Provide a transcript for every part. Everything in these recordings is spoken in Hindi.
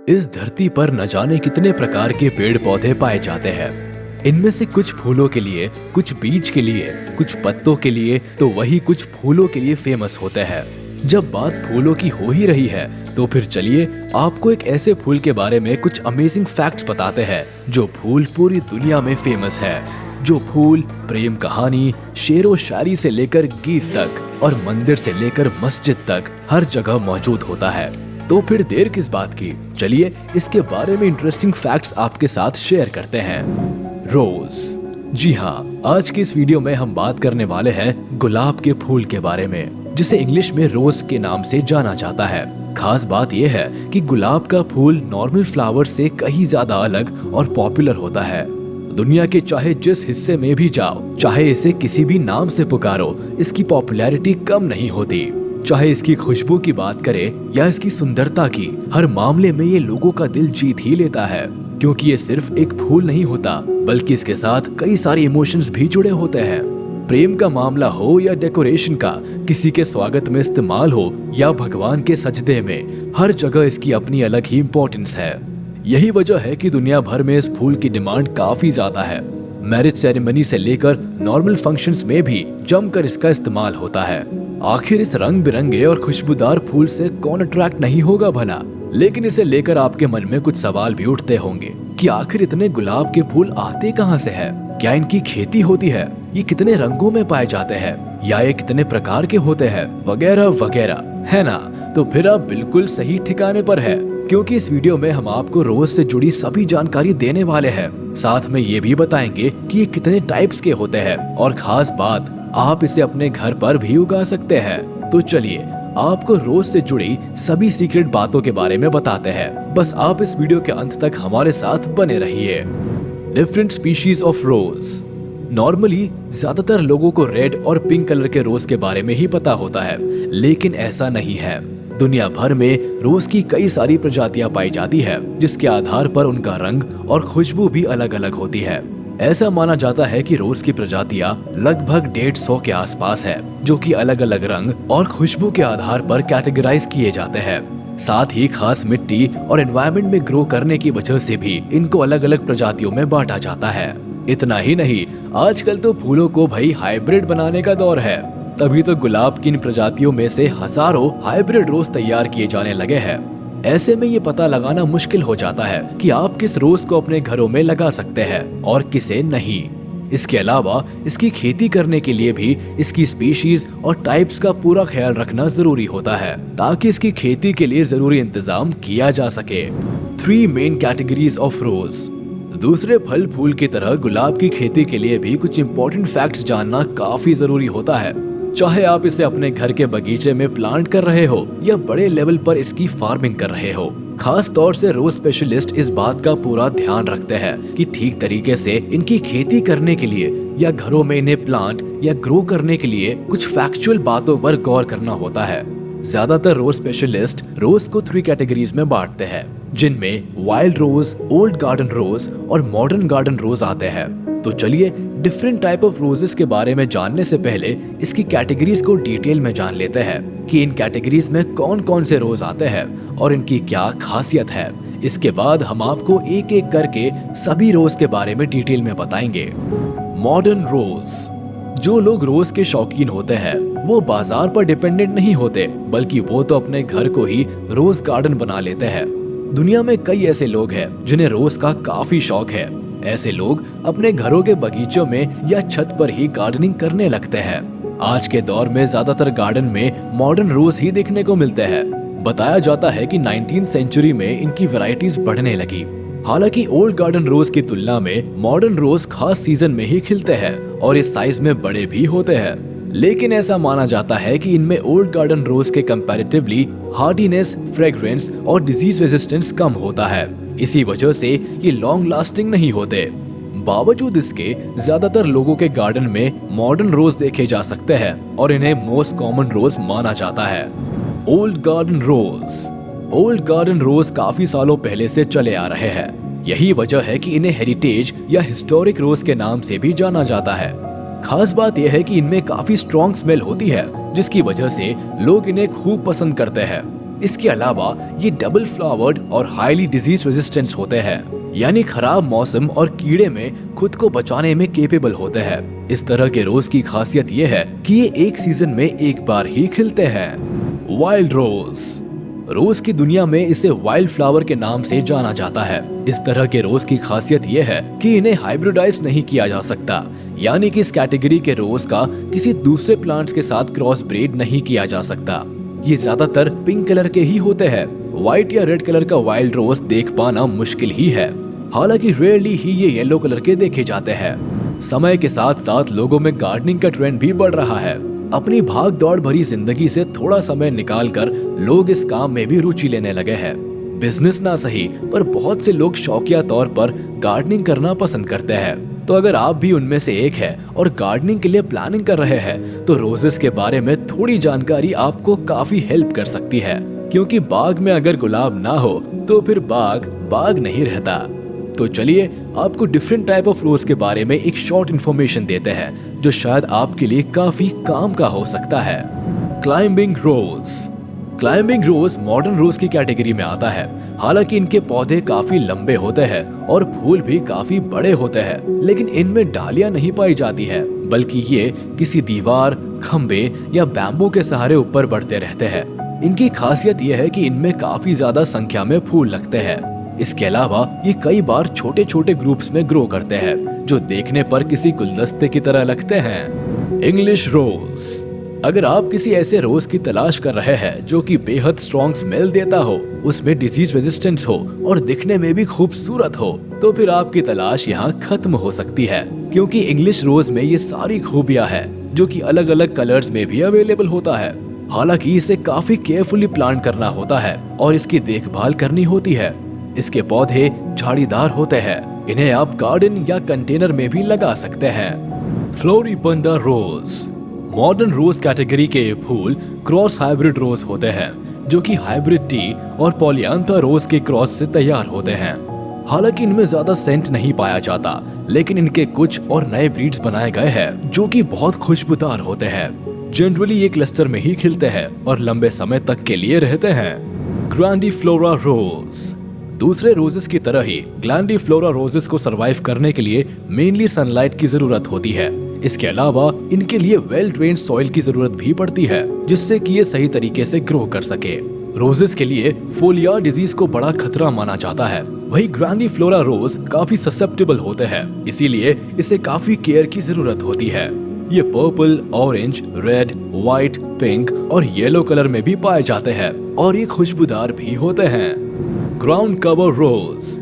इस धरती पर न जाने कितने प्रकार के पेड़ पौधे पाए जाते हैं। इनमें से कुछ फूलों के लिए, कुछ बीज के लिए, कुछ पत्तों के लिए, तो वही कुछ फूलों के लिए फेमस होते हैं। जब बात फूलों की हो ही रही है तो फिर चलिए आपको एक ऐसे फूल के बारे में कुछ अमेजिंग फैक्ट्स बताते हैं जो फूल पूरी दुनिया में फेमस है। जो फूल प्रेम कहानी, शेरो शायरी से लेकर गीत तक और मंदिर से लेकर मस्जिद तक हर जगह मौजूद होता है। तो फिर देर किस बात की, चलिए इसके बारे में इंटरेस्टिंग फैक्ट्स आपके साथ शेयर करते हैं। रोज। जी हाँ, आज की इस वीडियो में हम बात करने वाले हैं गुलाब के फूल के बारे में, जिसे इंग्लिश में रोज के नाम से जाना जाता है। खास बात यह है कि गुलाब का फूल नॉर्मल फ्लावर से कहीं ज्यादा अलग और पॉपुलर होता है। दुनिया के चाहे जिस हिस्से में भी जाओ, चाहे इसे किसी भी नाम से पुकारो, इसकी पॉपुलैरिटी कम नहीं होती। चाहे इसकी खुशबू की बात करें या इसकी सुंदरता की, हर मामले में ये लोगों का दिल जीत ही लेता है। क्योंकि ये सिर्फ एक फूल नहीं होता, बल्कि इसके साथ कई सारे इमोशंस भी जुड़े होते हैं। प्रेम का मामला हो या डेकोरेशन का, किसी के स्वागत में इस्तेमाल हो या भगवान के सजदे में, हर जगह इसकी अपनी अलग ही इम्पोर्टेंस है। यही वजह है कि दुनिया भर में इस फूल की डिमांड काफी ज्यादा है। मैरिज सेरेमनी से लेकर नॉर्मल फंक्शंस में भी जमकर इसका इस्तेमाल होता है। आखिर इस रंग बिरंगे और खुशबूदार फूल से कौन अट्रैक्ट नहीं होगा भला। लेकिन इसे लेकर आपके मन में कुछ सवाल भी उठते होंगे कि आखिर इतने गुलाब के फूल आते कहाँ से है? क्या इनकी खेती होती है? ये कितने रंगों में पाए जाते हैं? या ये कितने प्रकार के होते हैं? वगैरह वगैरह, है ना? तो फिर आप बिल्कुल सही ठिकाने पर है, क्योंकि इस वीडियो में हम आपको रोज से जुड़ी सभी जानकारी देने वाले हैं। साथ में ये भी बताएंगे कि ये कितने टाइप्स के होते हैं, और खास बात, आप इसे अपने घर पर भी उगा सकते हैं। तो चलिए आपको रोज से जुड़ी सभी सीक्रेट बातों के बारे में बताते हैं। बस आप इस वीडियो के अंत तक हमारे साथ बने रहिए। Different species of rose. Normally ज्यादातर लोगों को रेड और पिंक कलर के रोज के बारे में ही पता होता है, लेकिन ऐसा नहीं है। दुनिया भर में रोज की कई सारी प्रजातियां पाई जाती है, जिसके आधार पर उनका रंग और खुशबू भी अलग अलग होती है। ऐसा माना जाता है कि रोज की प्रजातियां लगभग 150 के आसपास है, जो कि अलग अलग रंग और खुशबू के आधार पर कैटेगराइज किए जाते हैं। साथ ही खास मिट्टी और एनवायरनमेंट में ग्रो करने की वजह से भी इनको अलग अलग प्रजातियों में बांटा जाता है। इतना ही नहीं, आजकल तो फूलों को भाई हाइब्रिड बनाने का दौर है, तभी तो गुलाब की इन प्रजातियों में से हजारों हाइब्रिड रोज तैयार किए जाने लगे हैं। ऐसे में ये पता लगाना मुश्किल हो जाता है कि आप किस रोज को अपने घरों में लगा सकते हैं और किसे नहीं। इसके अलावा इसकी खेती करने के लिए भी इसकी स्पीशीज और टाइप्स का पूरा ख्याल रखना जरूरी होता है, ताकि इसकी खेती के लिए जरूरी इंतजाम किया जा सके। 3 मेन कैटेगरीज ऑफ रोज। दूसरे फल फूल की तरह गुलाब की खेती के लिए भी कुछ इम्पोर्टेंट फैक्ट्स जानना काफी जरूरी होता है। चाहे आप इसे अपने घर के बगीचे में प्लांट कर रहे हो या बड़े लेवल पर इसकी फार्मिंग कर रहे हो, खास तौर से रोज स्पेशलिस्ट इस बात का पूरा ध्यान रखते हैं कि ठीक तरीके से इनकी खेती करने के लिए या घरों में इन्हें प्लांट या ग्रो करने के लिए कुछ फैक्चुअल बातों पर गौर करना होता है। ज्यादातर रोज स्पेशलिस्ट रोज को 3 कैटेगरीज में बांटते हैं, जिनमें वाइल्ड रोज, ओल्ड गार्डन रोज और मॉडर्न गार्डन रोज आते हैं। तो चलिए डिफरेंट टाइप ऑफ रोजेस के बारे में जानने से पहले इसकी कैटेगरीज को डिटेल में जान लेते हैं कि इन कैटेगरीज में कौन कौन से रोज आते हैं और इनकी क्या खासियत है। इसके बाद हम आपको एक एक करके सभी रोज के बारे में डिटेल में बताएंगे। मॉडर्न रोज। जो लोग रोज के शौकीन होते हैं वो बाजार पर डिपेंडेंट नहीं होते, बल्कि वो तो अपने घर को ही रोज गार्डन बना लेते हैं। दुनिया में कई ऐसे लोग हैं जिन्हें रोज का काफी शौक है। ऐसे लोग अपने घरों के बगीचों में या छत पर ही गार्डनिंग करने लगते हैं। आज के दौर में ज्यादातर गार्डन में मॉडर्न रोज ही देखने को मिलते हैं। बताया जाता है कि 19th सेंचुरी में इनकी वैरायटीज बढ़ने लगी। हालांकि ओल्ड गार्डन रोज की तुलना में मॉडर्न रोज खास सीजन में ही खिलते हैं और इस साइज में बड़े भी होते हैं। लेकिन ऐसा माना जाता है कि इनमें ओल्ड गार्डन रोज के कंपैरेटिवली हार्डीनेस, फ्रेग्रेंस और डिजीज रेजिस्टेंस कम होता है। इसी वजह से ये लॉन्ग लास्टिंग नहीं होते। बावजूद इसके ज्यादातर लोगों के गार्डन में मॉडर्न रोज देखे जा सकते हैं और इन्हें मोस्ट कॉमन रोज माना जाता है। Old garden rose. Old garden rose काफी सालों पहले से चले आ रहे हैं। यही वजह है कि इन्हें हेरिटेज या हिस्टोरिक रोज के नाम से भी जाना जाता है। खास बात यह है कि इनमें काफी स्ट्रॉन्ग स्मेल होती है, जिसकी वजह से लोग इन्हें खूब पसंद करते हैं। इसके अलावा ये डबल फ्लावर्ड और हाईली डिजीज रेजिस्टेंस होते हैं, यानी खराब मौसम और कीड़े में खुद को बचाने में केपेबल होते हैं। इस तरह के रोज की खासियत ये है कि ये एक सीजन में एक बार ही खिलते हैं। वाइल्ड रोज की दुनिया में इसे वाइल्ड फ्लावर के नाम से जाना जाता है। इस तरह के रोज की खासियत ये है कि इन्हें हाइब्रिडाइज नहीं किया जा सकता, यानी कि इस कैटेगरी के रोज का किसी दूसरे प्लांट्स के साथ क्रॉस ब्रीड नहीं किया जा सकता। ये ज्यादातर पिंक कलर के ही होते हैं। व्हाइट या रेड कलर का वाइल्ड रोज देख पाना मुश्किल ही है, हालांकि रेयरली ही ये येलो कलर के देखे जाते हैं। समय के साथ साथ लोगों में गार्डनिंग का ट्रेंड भी बढ़ रहा है। अपनी भाग दौड़ भरी जिंदगी से थोड़ा समय निकालकर लोग इस काम में भी रुचि लेने लगे हैं। बिजनेस ना सही, पर बहुत से लोग शौकिया तौर पर गार्डनिंग करना पसंद करते हैं। तो अगर आप भी उनमें से एक है और गार्डनिंग के लिए प्लानिंग कर रहे हैं, तो रोजेस के बारे में थोड़ी जानकारी आपको काफी हेल्प कर सकती है, क्योंकि बाग में अगर गुलाब ना हो तो फिर बाग नहीं रहता। तो चलिए आपको डिफरेंट टाइप ऑफ रोज के बारे में एक शॉर्ट इन्फॉर्मेशन देते हैं, जो शायद आपके लिए काफी काम का हो सकता है। क्लाइंबिंग रोज मॉडर्न रोज की कैटेगरी में आता है। हालांकि इनके पौधे काफी लंबे होते हैं और फूल भी काफी बड़े होते हैं, लेकिन इनमें डालियां नहीं पाई जाती है, बल्कि ये किसी दीवार, खंबे या बैम्बू के सहारे ऊपर बढ़ते रहते हैं। इनकी खासियत यह है कि इनमें काफी ज्यादा संख्या में फूल लगते हैं। इसके अलावा ये कई बार छोटे छोटे ग्रुप्स में ग्रो करते हैं, जो देखने पर किसी गुलदस्ते की तरह लगते हैं। इंग्लिश रोज। अगर आप किसी ऐसे रोज की तलाश कर रहे हैं जो कि बेहद स्ट्रॉन्ग स्मेल देता हो, उसमें डिजीज रेजिस्टेंस हो और दिखने में भी खूबसूरत हो, तो फिर आपकी तलाश यहाँ खत्म हो सकती है, क्योंकि इंग्लिश रोज में ये सारी खूबियां हैं जो कि अलग अलग कलर्स में भी अवेलेबल होता है। हालांकि इसे काफी केयरफुली प्लांट करना होता है और इसकी देखभाल करनी होती है। इसके पौधे झाड़ीदार होते हैं। इन्हें आप गार्डन या कंटेनर में भी लगा सकते हैं। फ्लोरिबंडा रोज। मॉडर्न रोज कैटेगरी के फूल क्रॉस हाइब्रिड रोज होते हैं, जो कि हाइब्रिड टी और पॉलियांथा रोज के क्रॉस से तैयार होते हैं। हालांकि इनमें ज्यादा सेंट नहीं पाया जाता, लेकिन इनके कुछ और नए ब्रीड्स बनाए गए हैं जो कि बहुत खुशबूदार होते हैं। जनरली ये क्लस्टर में ही खिलते हैं और लंबे समय तक के लिए रहते हैं। ग्रैंडीफ्लोरा रोज। दूसरे रोजेस की तरह ही ग्रैंडीफ्लोरा रोजेस को सरवाइव करने के लिए मेनली सनलाइट की जरूरत होती है। इसके अलावा इनके लिए वेल ड्रेन्ड सॉइल की जरूरत भी पड़ती है, जिससे कि ये सही तरीके से ग्रो कर सके। रोजेस के लिए फोलिया डिजीज को बड़ा खतरा माना जाता है। वही ग्रैंडीफ्लोरा रोज काफी ससेप्टेबल होते हैं, इसीलिए इसे काफी केयर की जरूरत होती है। ये purple, orange, red, white, pink और येलो कलर में भी पाए जाते हैं और ये खुशबूदार भी होते हैं। ग्राउंड कवर रोज।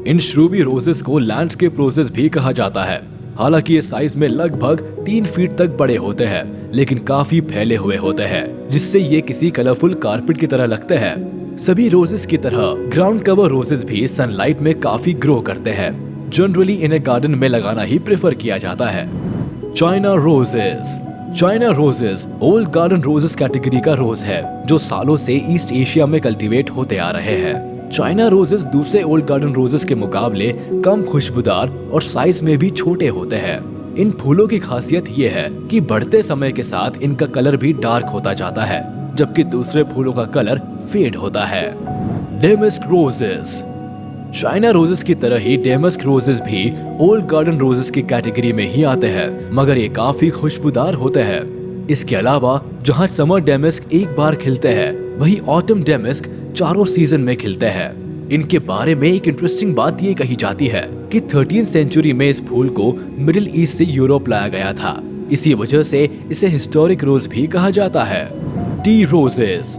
इन श्रूबी रोजेस को लैंडस्केप रोजेस भी कहा जाता है। हालांकि ये साइज में लगभग 3 फीट तक बड़े होते हैं, लेकिन काफी फैले हुए होते हैं, जिससे ये किसी कलरफुल कारपेट की तरह लगते हैं। सभी रोजेस की तरह ग्राउंड कवर रोजेस भी सनलाइट में काफी ग्रो करते हैं। जनरली इन्हें गार्डन में लगाना ही प्रेफर किया जाता है। China roses. China roses old garden roses category का रोज है, जो सालों से ईस्ट एशिया में कल्टीवेट होते आ रहे हैं। चाइना रोजेस दूसरे ओल्ड गार्डन रोजेस के मुकाबले कम खुशबूदार और साइज में भी छोटे होते हैं। इन फूलों की खासियत ये है कि बढ़ते समय के साथ इनका कलर भी डार्क होता जाता है, जबकि दूसरे फूलों का कलर फेड होता है। Damask roses. चाइना रोजेस की तरह ही डेमस्क रोजेस भी ओल्ड गार्डन रोजेस की कैटेगरी में ही आते हैं, मगर ये काफी खुशबूदार होते हैं। इसके अलावा जहाँ समर डेमस्क एक बार खिलते हैं, वही ऑटम डेमस्क चारों सीजन में खिलते हैं। इनके बारे में एक इंटरेस्टिंग बात ये कही जाती है कि 13वीं सेंचुरी में इस फूल को मिडिल ईस्ट से यूरोप लाया गया था। इसी वजह से इसे हिस्टोरिक रोज भी कहा जाता है। T roses.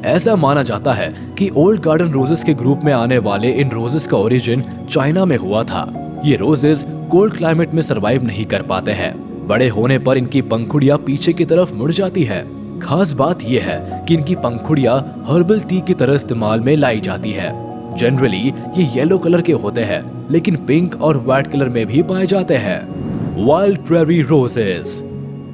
ऐसा माना जाता है कि ओल्ड गार्डन रोजेस के ग्रुप में आने वाले इन रोजेस का ओरिजिन चाइना में हुआ था। ये रोजेस कोल्ड क्लाइमेट में सरवाइव नहीं कर पाते हैं। बड़े होने पर इनकी पंखुड़ियां पीछे की तरफ मुड़ जाती है। खास बात यह है कि इनकी पंखुड़ियां हर्बल टी की तरह इस्तेमाल में लाई जाती है। जनरली ये येलो कलर के होते हैं, लेकिन पिंक और व्हाइट कलर में भी पाए जाते हैं। Wild prairie roses.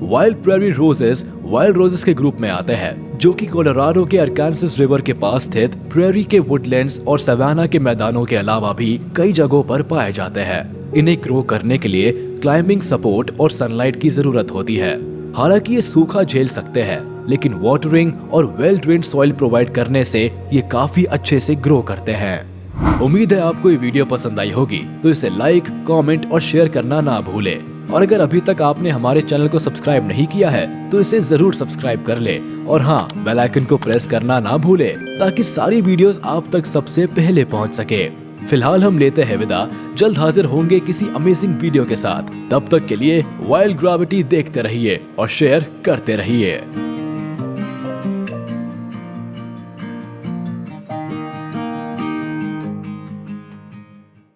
Wild prairie roses wild roses के ग्रुप में आते हैं, जो कि कोलोराडो के अरकानसस रिवर के पास स्थित प्रेरी के वुडलैंड्स और सवाना के मैदानों के अलावा भी कई जगहों पर पाए जाते हैं। इन्हें ग्रो करने के लिए क्लाइंबिंग सपोर्ट और सनलाइट की जरूरत होती है। हालांकि ये सूखा झेल सकते हैं, लेकिन वाटरिंग और वेल ड्रेन्ड सॉइल प्रोवाइड करने से ये काफी अच्छे से ग्रो करते हैं। उम्मीद है आपको ये वीडियो पसंद आई होगी, तो इसे लाइक, कमेंट और शेयर करना ना भूले। और अगर अभी तक आपने हमारे चैनल को सब्सक्राइब नहीं किया है तो इसे जरूर सब्सक्राइब कर ले और हाँ, बेल आइकन को प्रेस करना ना भूले ताकि सारी वीडियोस आप तक सबसे पहले पहुंच सके। फिलहाल हम लेते हैं विदा, जल्द हाजिर होंगे किसी अमेजिंग वीडियो के साथ। तब तक के लिए वाइल्ड ग्रेविटी देखते रहिए और शेयर करते रहिए।